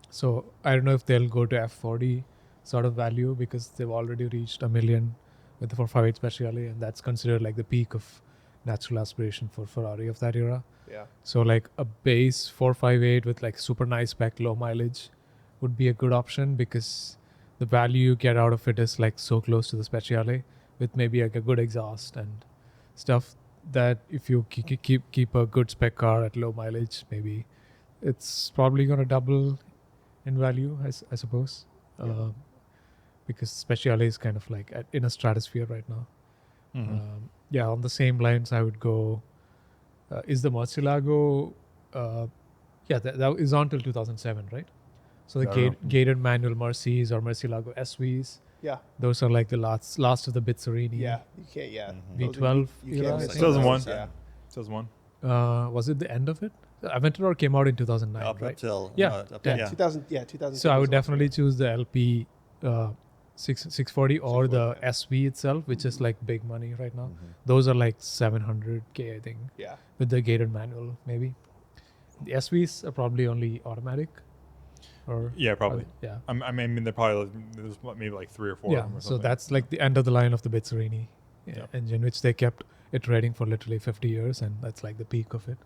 So I don't know if they'll go to F40 sort of value because they've already reached $1 million with the 458 Speciale, and that's considered like the peak of natural aspiration for Ferrari of that era. Yeah. So like a base 458 with like super nice spec, low mileage would be a good option because the value you get out of it is like so close to the Speciale with maybe like a good exhaust and stuff that if you keep a good spec car at low mileage, maybe it's probably going to double in value, I suppose. Yeah. Because Speciale is kind of like in a stratosphere right now. Mm-hmm. Yeah, on the same lines, I would go. Is the Murcielago? That is on till 2007, right? So the I don't know. gated manual Mercies or Murcielago SVs, Yeah. those are like the last of the Bizzarini. Yeah. You can't. Yeah. Mhm. Those are- V12 You era, can't I miss think. those. 2001. Yeah. 2001. Was it the end of it? Aventador came out in 2009, Up right? until Yeah, up yeah. yeah. 2000. Yeah. 2000. So I would definitely choose the LP 640 or the 640, yeah. SV itself, which is like big money right now. Mhm. Those are like 700K, I think, Yeah. with the gated manual, maybe. The SVs are probably only automatic. Or Yeah, probably. yeah. I mean, they're probably there's maybe like 3 or 4 Yeah, of them or so something. that's like the end of the line of the Bizzarini Yeah. engine, which they kept iterating for literally 50 years, and that's like the peak of it.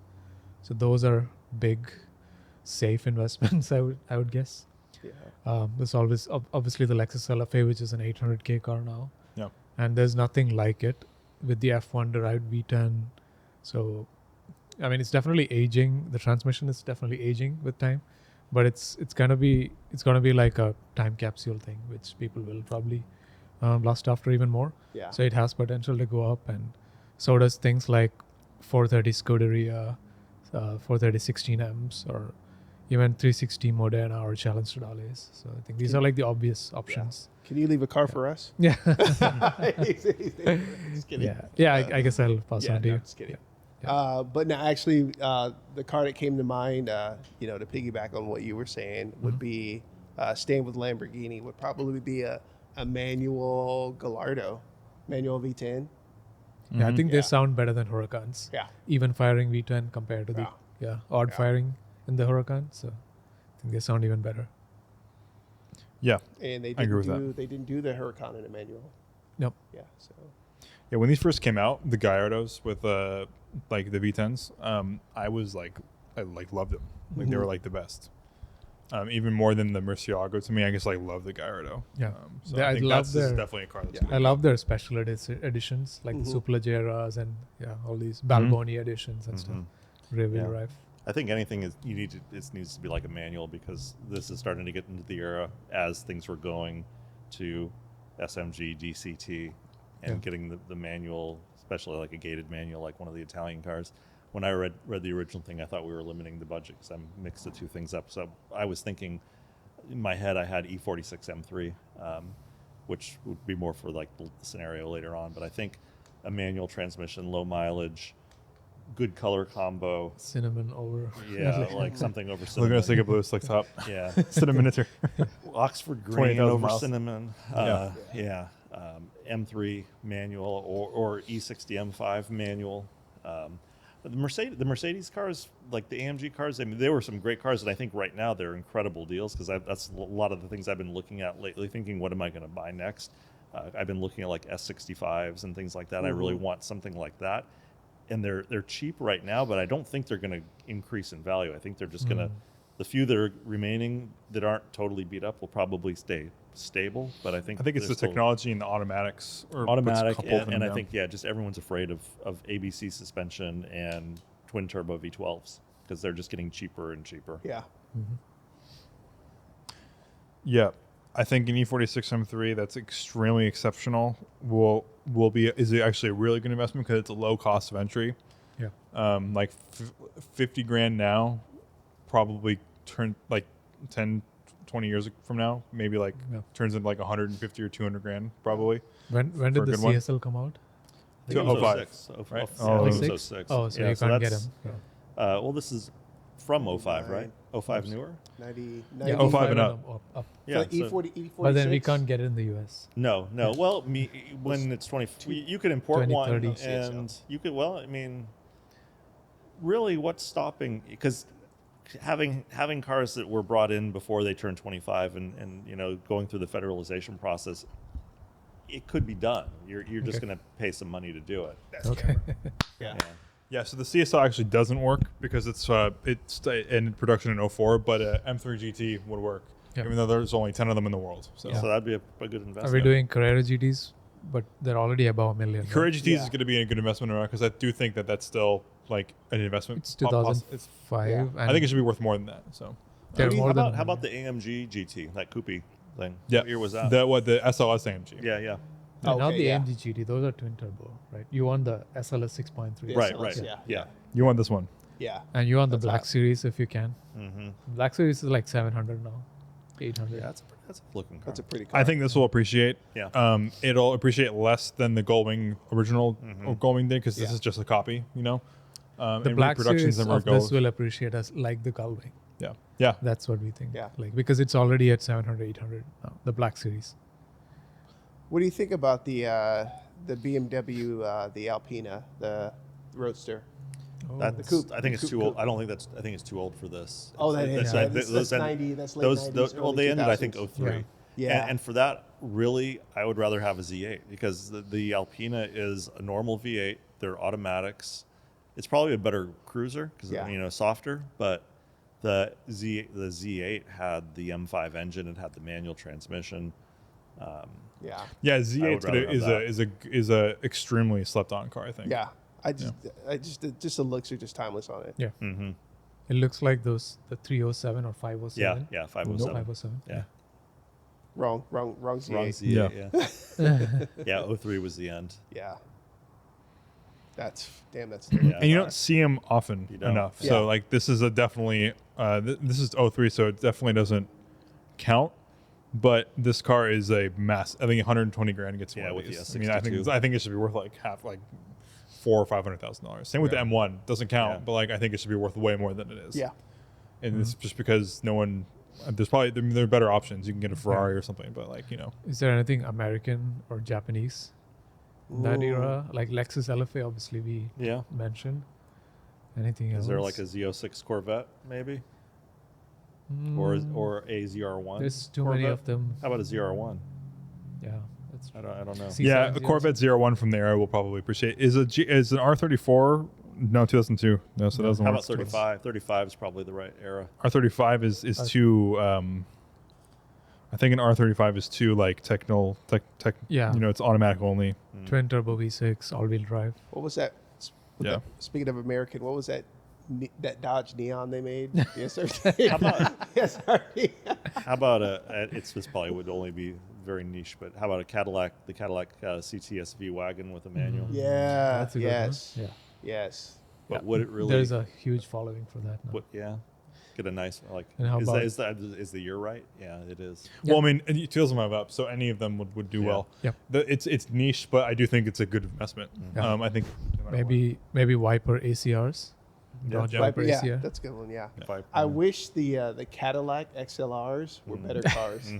So those are big, safe investments, I would guess. Yeah. There's always obviously the Lexus LFA, which is an 800K car now. Yeah. And there's nothing like it with the F1 derived V10. So, I mean, it's definitely aging. The transmission is definitely aging with time, but it's gonna be like a time capsule thing, which people will probably last after even more. Yeah. So it has potential to go up, and so does things like 430 Scuderia, 430 16Ms, or even 360 Modena or Challenge Stradales. So I think these are like the obvious options. Can you leave a car for us? Yeah. Just kidding. Yeah. I guess I'll pass Yeah, on to no, you. just kidding. Yeah. But no, actually, the car that came to mind, to piggyback on what you were saying, would be staying with Lamborghini. Would probably be a manual Gallardo, manual V10. Yeah, I think they Yeah. sound better than Huracans. Yeah, Even firing V10 compared to the odd Yeah. firing in the Huracan. So I think they sound even better. Yeah. and they I agree didn't with do they didn't do the Huracan in a manual. Nope. Yeah, so Yeah, when these first came out, the Gallardos with like the V10s, I loved them. Like they were like the best. Even more than the Murcielago to me. I guess I love the Gallardo. Yeah. So Yeah, I I think love this is their- definitely a car that's Yeah. gonna I go. love their special editions, like the Mhm. Superleggeras and all these Balboni editions and stuff. Mhm. Rear-wheel Yeah. drive. I think anything is it needs to be like a manual because this is starting to get into the era as things were going to SMG, DCT, and Yeah. getting the manual, especially like a gated manual, like one of the Italian cars. When I read the original thing, I thought we were limiting the budget because I mixed the two things up. So I was thinking, in my head, I had E46 M3, which would be more for like the scenario later on. But I think a manual transmission, low mileage, good color combo. Cinnamon over. Yeah, like something over Look cinnamon. at us take a blue slick top. Yeah, Cinnamon. Oxford green 20,000 over miles. cinnamon. Yeah. M3 manual or E60 M5 manual. The Mercedes cars, like the AMG cars, I mean, they were some great cars, and I think right now they're incredible deals because that's a lot of the things I've been looking at lately, thinking, what am I going to buy next? I've been looking at like S65s and things like that. I really want something like that, and they're cheap right now, but I don't think they're going to increase in value. I think they're just going to, the few that are remaining that aren't totally beat up will probably stay stable. But I think I think it's the there's still technology and the automatics. Or what's automatic, both of them and I down. think just everyone's afraid of ABC suspension and twin turbo V12s because they're just getting cheaper and cheaper. yeah. Yeah, I think an E46 M3 that's extremely exceptional is actually a really good investment because it's a low cost of entry. Yeah. Like 50 grand now, probably turn like 10, 20 years from now, maybe like Yeah. turns into like 150 or 200 grand probably. When For did a the good one. CSL come out? I think it was 05, 06, right? Yeah, I think it 06? was 06. Oh, so Yeah, you can't get that's- him. Well, this is from 05, right? 05 newer? 90, Yeah, 90 05 and up. Yeah. For E40, E46. But then we can't get it in the US. No. Well, when it's 20, you could import 2030. one, and you could. Well, I mean, really, what's stopping? Because having cars that were brought in before they turned 25 and going through the federalization process, it could be done. You're just going to pay some money to do it. Okay. Yeah. Yeah, so the CSL actually doesn't work because it's in production in 04, but M3 GT would work, even though there's only 10 of them in the world. So, So that'd be a good investment. Are we doing Carrera GTs? But they're already above $1 million. Carrera GTs is going to be a good investment because I do think that's still like an investment. It's 2005. Yeah. And I think it should be worth more than that. So they're more than how about the AMG GT, that coupe thing? yeah, What year was that? The SLS AMG. Yeah. not the yeah. AMG GT. Those are twin turbo, right? You want the SLS 6.3. The Right. SLS, yeah. You want this one? Yeah. And you want the That's Black hot. Series if you can. Mm-hmm. Black Series is like 700 now, 800. Yeah, that's a looking car. That's a pretty car. I think this will appreciate. Yeah. It'll appreciate less than the Goldwing original Goldwing did because this Yeah. is just a copy. The and Black reproductions Series and where of it this goes. will appreciate us like the Gullwing. Yeah. That's what we think. Yeah. Like because it's already at 700, 800 now, the Black Series. What do you think about the BMW, the Alpina, the Roadster? That's, coupe- I think the it's coupe- too old. I don't think that's. I think it's too old for this. Oh, that is. That's- That's those end- 90. That's late those, 90s. those well, early they ended, I think, 2000s. 03. Yeah. And for that, really, I would rather have a Z8 because the Alpina is a normal V8. They're automatics. It's probably a better cruiser because Yeah. softer. But the Z8 had the M5 engine. It had the manual transmission. Yeah. Yeah, I Z8 would rather have is a extremely slept on car. I think. Yeah. I just the looks are just timeless on it. Yeah. Mm-hmm. It looks like the 307 or 507. Yeah, 507. 507. Yeah. Wrong Z8. Wrong Z8. Yeah. Yeah. 03 was the end. Yeah. That's Yeah. And you don't see them often You don't. enough. Yeah. So like this is a definitely this is 03, so it definitely doesn't count. But this car is a mass. I think 120 grand gets Yeah, one of with the these. I mean, S62. I think it should be worth like $400,000 or $500,000. Same with Yeah. the M1, doesn't count, Yeah. but like I think it should be worth way more than it is. Yeah. And it's just because no one. There's probably there are better options. You can get a Ferrari or something, but like Is there anything American or Japanese in that era? Like Lexus LFA, obviously we Yeah. mentioned. Anything else? Is there like a Z06 Corvette maybe, Mm, or a ZR1? There's too many Corvette? of them. How about a ZR1? Yeah, that's I don't know. See- yeah, C7, a Corvette 01 from the era will probably appreciate. Is an R34? No, 2002. No, so that doesn't How work. about 35? 35 is probably the right era. R35 is too. I think an R35 is too like tech. Yeah. It's automatic only. twin turbo V6 all-wheel drive. What was that? Yeah. Speaking of American, what was that? That Dodge Neon they made? Yes, sir. How about Yes, sorry. how about this probably would only be very niche, but how about the Cadillac CTS-V wagon with a manual? Yeah. That's a good Yes. one. Yeah. Yes. But would it really? There's a huge following for that now. yeah. Get a nice And how about- is the year right? Yeah, it is. Yeah. Well, I mean, it feels them up, so any of them would do Yeah. well. Yep. It's niche, but I do think it's a good investment. Yeah. I think no matter Maybe Viper ACRs. Dodge Yeah. Viper Yeah, ACR. that's a good one. Yeah. If I wish the Cadillac XLRs were better cars.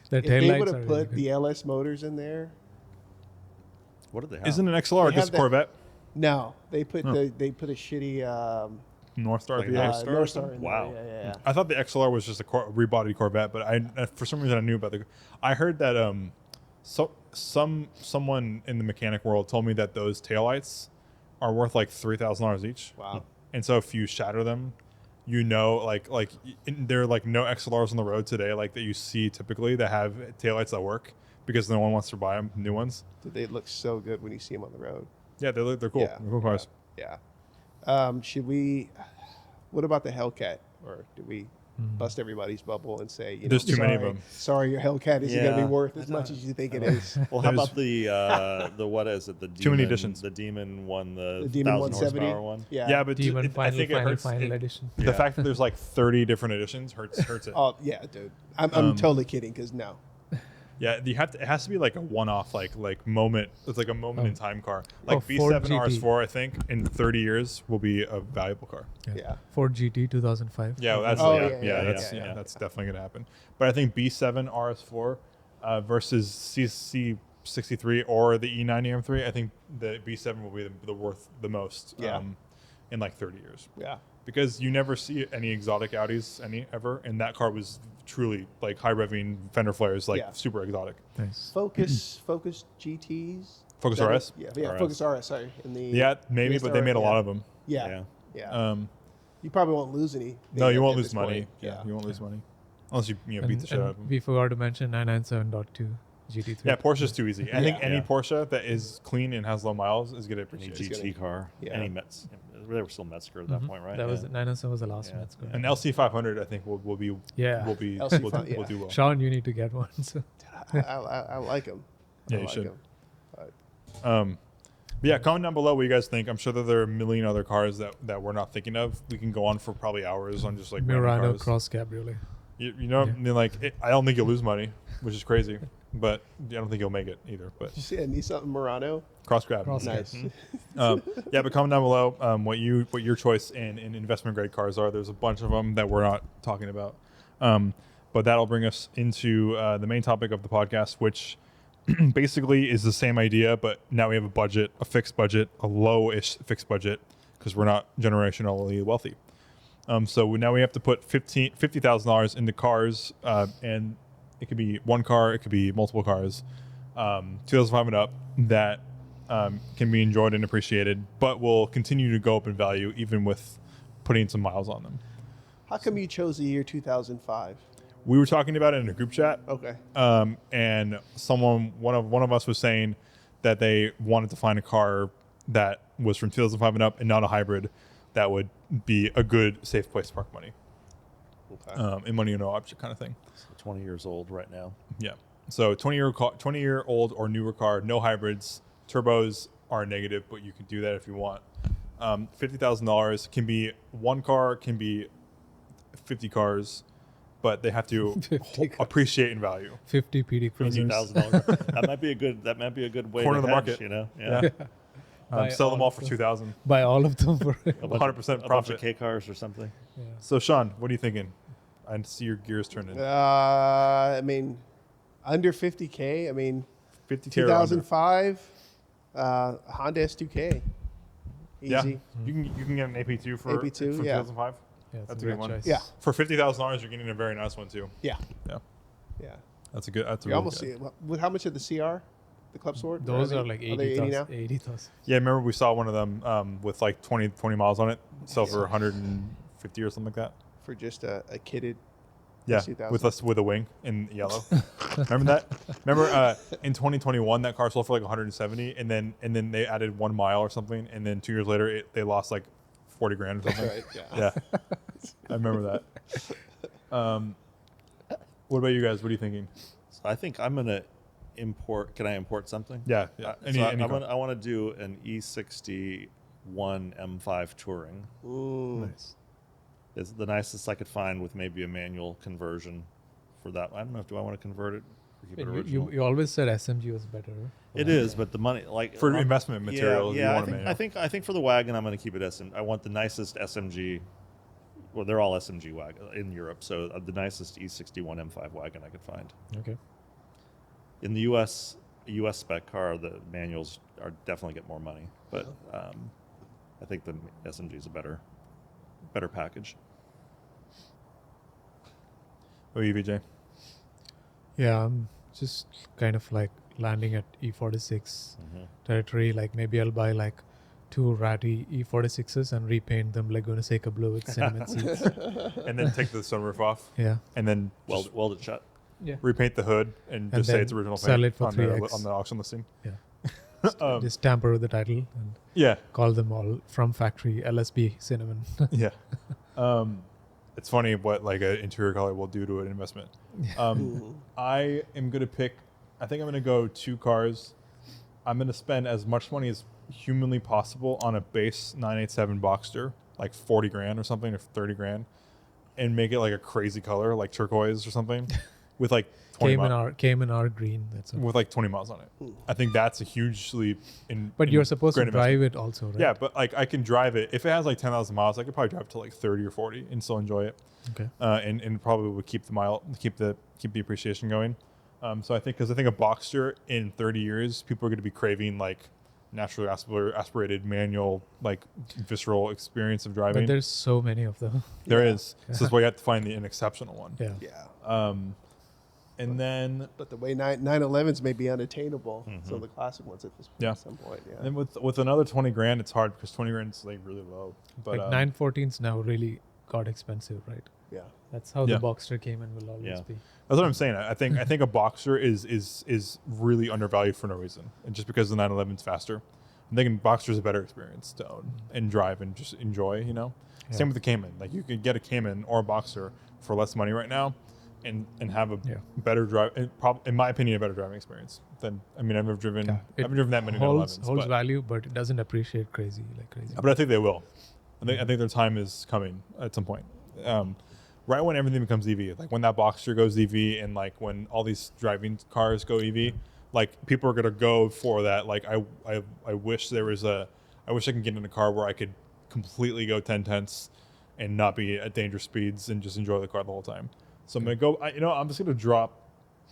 The If they taillights would are have really put good. the LS motors in there, What did they have? what. Isn't an XLR They just have a Corvette? no, they put Huh. they put a shitty North Star Like V8. North Star or North Star something? in Wow. there. Yeah. I thought the XLR was just a rebodied Corvette, but I for some reason I knew about the. I heard that someone in the mechanic world told me that those taillights are worth like $3,000 each. Wow. And so if you shatter them, there are like no XLRs on the road today like that you see typically that have taillights that work because no one wants to buy them, new ones. They look so good when you see them on the road. Yeah, they're cool. Yeah. They're cool cars. Yeah. Should we? What about the Hellcat? Or do we bust everybody's bubble and say, There's too many of sorry- them. Sorry, your Hellcat isn't going to Yeah. be worth as much as you think it is. Well, how There's- about the what is it? The Demon, Too many editions. The Demon one, the The Demon 1,000 170. horsepower one. Yeah. Yeah, but Demon I think it hurts. final edition. The fact that there's like 30 different editions hurts it. Oh yeah, dude. I'm totally kidding. Because no. Yeah, it has to be like a one-off, like moment. It's like a moment in time car. Like Ford B7 GT. RS4, I think in 30 years will be a valuable car. Yeah. Ford GT 2005. Yeah, that's Oh, yeah. that's definitely gonna happen. But I think B7 RS4 versus CC63 or the E90 M3, I think the B7 will be the worth the most. Yeah. In like 30 years. Yeah. because you never see any exotic Audis ever, and that car was truly like high revving fender flares, like Yeah. super exotic. Nice. Focus GTs. Focus Is that RS? it? Yeah, RS. Focus RS. Sorry, in the Yeah, maybe, but they made a lot of them. Yeah, Yeah. Um, You probably won't lose any. no, you at won't this lose money. point. Yeah, you won't lose money unless you beat the shit out of them. We forgot to mention 997.2 GT3. Yeah, Porsche's too easy. I think any Yeah. Porsche that is clean and has low miles is going to Any appreciate it. GT car, Yeah. any Metz. They were still Metzger at that point, right? That was Yeah. 997 was the last Yeah. Metzger. An LC500, I think, will be Yeah. will be LC5, will yeah. do well. Shaun, you need to get one. So. I like them. Yeah, you should. But yeah, comment down below what you guys think. I'm sure that there are a million other cars that we're not thinking of. We can go on for probably hours on just like random Murano cars. Cross Cabriolet. You know, I mean, like I don't think you'll lose money, which is crazy, but I don't think you'll make it either. But Did you see a Nissan Murano? cross grab. Cross grab. Nice. Yeah, but comment down below what your choice in investment grade cars are. There's a bunch of them that we're not talking about, but that'll bring us into the main topic of the podcast, which basically is the same idea, but now we have a fixed budget, a low-ish fixed budget, because we're not generationally wealthy. So now we have to put $50,000 into cars, and it could be one car, it could be multiple cars, 2005 and up, that can be enjoyed and appreciated, but will continue to go up in value even with putting some miles on them. How come you chose the year 2005? We were talking about it in a group chat, Okay. and one of us was saying that they wanted to find a car that was from 2005 and up and not a hybrid that would be a good, safe place to park money. Okay. And money or no object kind of thing. So 20 years old right now. Yeah. So 20-year-old or newer car, no hybrids. Turbos are negative, but you can do that if you want. $50,000 can be one car, can be 50 cars, but they have to 50 cars. appreciate in value. 50 PD cruisers. $50,000. That might be a good way Corner to of the hedge, market. you know. Yeah. Buy Sell them all for of $2,000. Buy all of them for A bunch 100% a bunch profit. of K cars or something. yeah. So Shaun, what are you thinking? I see your gears turning. I mean, under 50K. I mean, 50K or under. 2005 Honda S2K. Easy. Yeah. You can get an AP2 for AP2, from yeah. 2005. Yeah, it's That's a a great good one. choice. Yeah. For $50,000, you're getting a very nice one too. Yeah. Yeah. Yeah. That's a good. That's a You really almost good. see it. With how much of the CR, the Club Sport? Those they- are like they 80 now? 80,000. Yeah, remember we saw one of them with like 20 miles on it, sell for 150 or something like that. For just a kitted. Yeah, 2000. with a wing in yellow. Remember that? Remember in 2021 that car sold for like 170, and then they added 1 mile or something, and then 2 years later they lost like 40 grand or something. Right. Yeah. Yeah, I remember that. What about you guys? What are you thinking? So I think I'm gonna import. Can I import something? Yeah, any car. I want to do an E61 M5 Touring. Ooh. Nice. It's the nicest I could find with maybe a manual conversion for that. I don't know. Do I want to convert it or keep it original? You always said SMG was better. It is, but the money, like For investment material, Yeah, you want a manual. I think for the wagon, I'm going to keep it I want the nicest SMG. Well, they're all SMG wagon in Europe, so the nicest E61 M5 wagon I could find. Okay. In the U.S. spec car, the manuals are definitely get more money, but I think the SMG is a better package. What are you, Vijay? Yeah, I'm just kind of like landing at E46 territory. Like maybe I'll buy like 2 ratty E46s and repaint them Laguna Seca blue with cinnamon seeds. And then take the sunroof off, Yeah. and then Weld it shut. Yeah. repaint the hood and just say then it's original paint sell it for on 3x. on the auction listing. Yeah. Just tamper with the title and Yeah, call them all from factory LSB cinnamon. yeah. It's funny what like an interior color will do to an investment. I am gonna pick. I think I'm gonna go 2 cars. I'm gonna spend as much money as humanly possible on a base 987 Boxster, like 40 grand or something, or 30 grand, and make it like a crazy color, like turquoise or something, with like 20 miles. Cayman R green. That's all. With like 20 miles on it. I think that's a huge leap in. But in you're supposed to great investment. drive it also, right? Yeah, but like I can drive it. If it has like 10,000 miles, I could probably drive it to like 30 or 40 and still enjoy it. Okay. And probably would keep the appreciation going. So I think a Boxster in 30 years, people are going to be craving like naturally aspirated manual like visceral experience of driving. But there's so many of them. There Yeah. is. So that's why you have to find an exceptional one. Yeah. Yeah. And then But the way 911s may be unattainable. So the classic ones Yeah. at some point. Yeah. and then with another 20 grand, it's hard because 20 grand is like really low. But Like 914s now really got expensive, right? Yeah. That's how Yeah. the Boxster came and will always Yeah. be. that's what I'm saying. I think a Boxster is really undervalued for no reason, and just because the 911's faster. I'm thinking Boxster's a better experience to own and drive and just enjoy. You know, Yeah. same with the Cayman. Like you could get a Cayman or a Boxster for less money right now, and have a Yeah. better drive. In my opinion, a better driving experience than I've never driven. Yeah. I haven't driven that many holds 911s, holds but, value, but it doesn't appreciate crazy. but I think they will. I think their time is coming at some point. Right when everything becomes EV, like when that Boxster goes EV, and like when all these driving cars go EV, like people are gonna go for that. Like I wish there was I wish I could get in a car where I could completely go 10/10 and not be at dangerous speeds and just enjoy the car the whole time. So I'm gonna go. I'm just gonna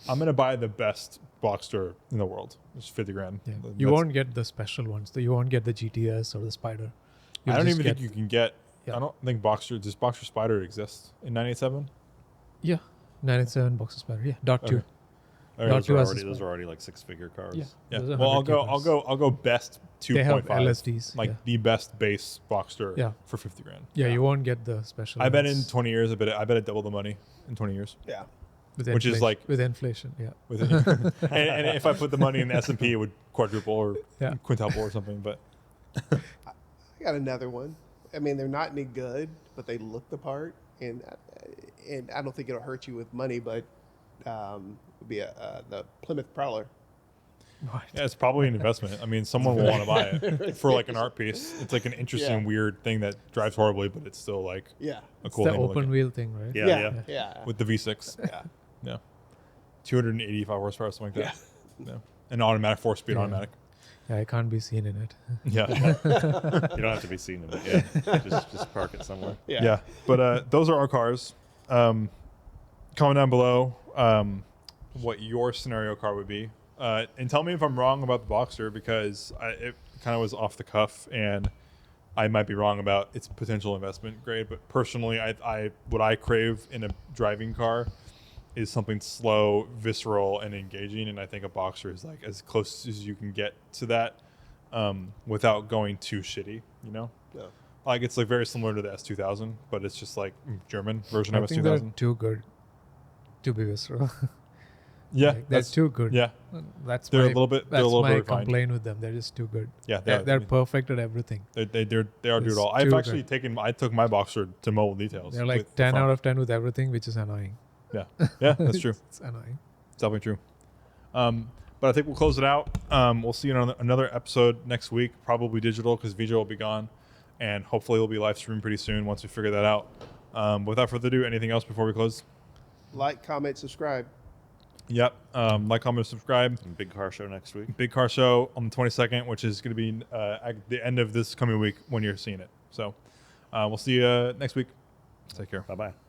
I'm gonna buy the best Boxster in the world. It's 50 grand. Yeah. That's- You won't get the special ones. So you won't get the GTS or the Spider. You'll I don't just even think you can get. Yeah. I don't think Does Boxster Spider exist in 987? Yeah. 987 Boxster Spider. Yeah. Dot Okay. two. All right. Not Those too are as already a those spec. are already like 6-figure cars. Yeah. Yeah. Those are Well, 100K cars. I'll go best 2.5. They have LSDs. Like yeah. the best base Boxster Yeah. for 50 grand. Yeah, you won't get the special. I bet in ones 20 years, I bet double the money in 20 years. Yeah. with which is inflation- like- with inflation. Yeah. With it. and if I put the money in the S&P, it would quadruple or Yeah. quintuple or something. But I got another one. I mean, they're not any good, but they look the part, and I don't think it'll hurt you with money, but would be the Plymouth Prowler. yeah, it's probably an investment. I mean, someone will want to buy it for like an art piece. It's like an interesting, Yeah. weird thing that drives horribly, but it's still like Yeah. a It's cool the thing to look open at. wheel thing, right? Yeah, Yeah. yeah. Yeah. With the V6. Yeah. Yeah. 285 horsepower, something like that. Yeah. An automatic, 4-speed Yeah. automatic. Yeah, I can't be seen in it. Yeah. You don't have to be seen in it. Yeah, just park it somewhere. Yeah. But those are our cars. Comment down below what your scenario car would be. And tell me if I'm wrong about the Boxster, because it kind of was off the cuff and I might be wrong about its potential investment grade. But personally, what I crave in a driving car is something slow, visceral, and engaging. And I think a Boxster is like as close as you can get to that without going too shitty, you know? Yeah. Like it's like very similar to the S2000, but it's just like German version I of think they're S2000. too good to be visceral. Yeah, Like, they're too good. Yeah, That's they're my, a little bit. They're a That's little my bit refined. complaint with them. They're just too good. Yeah, They're perfect at everything. they are do it It's all. I've too actually I took my Boxster to mobile details. They're like with the 10 front. out of 10 with everything, which is annoying. Yeah, yeah, that's true. It's annoying. It's definitely true. But I think we'll close it out. We'll see you on another episode next week, probably digital because Vijay will be gone, and hopefully we'll be live streaming pretty soon once we figure that out. Without further ado, anything else before we close? Like, comment, subscribe. Yep. Like, comment, subscribe. And big car show next week. Big car show on the 22nd, which is going to be at the end of this coming week when you're seeing it. So we'll see you next week. Take care. Bye bye.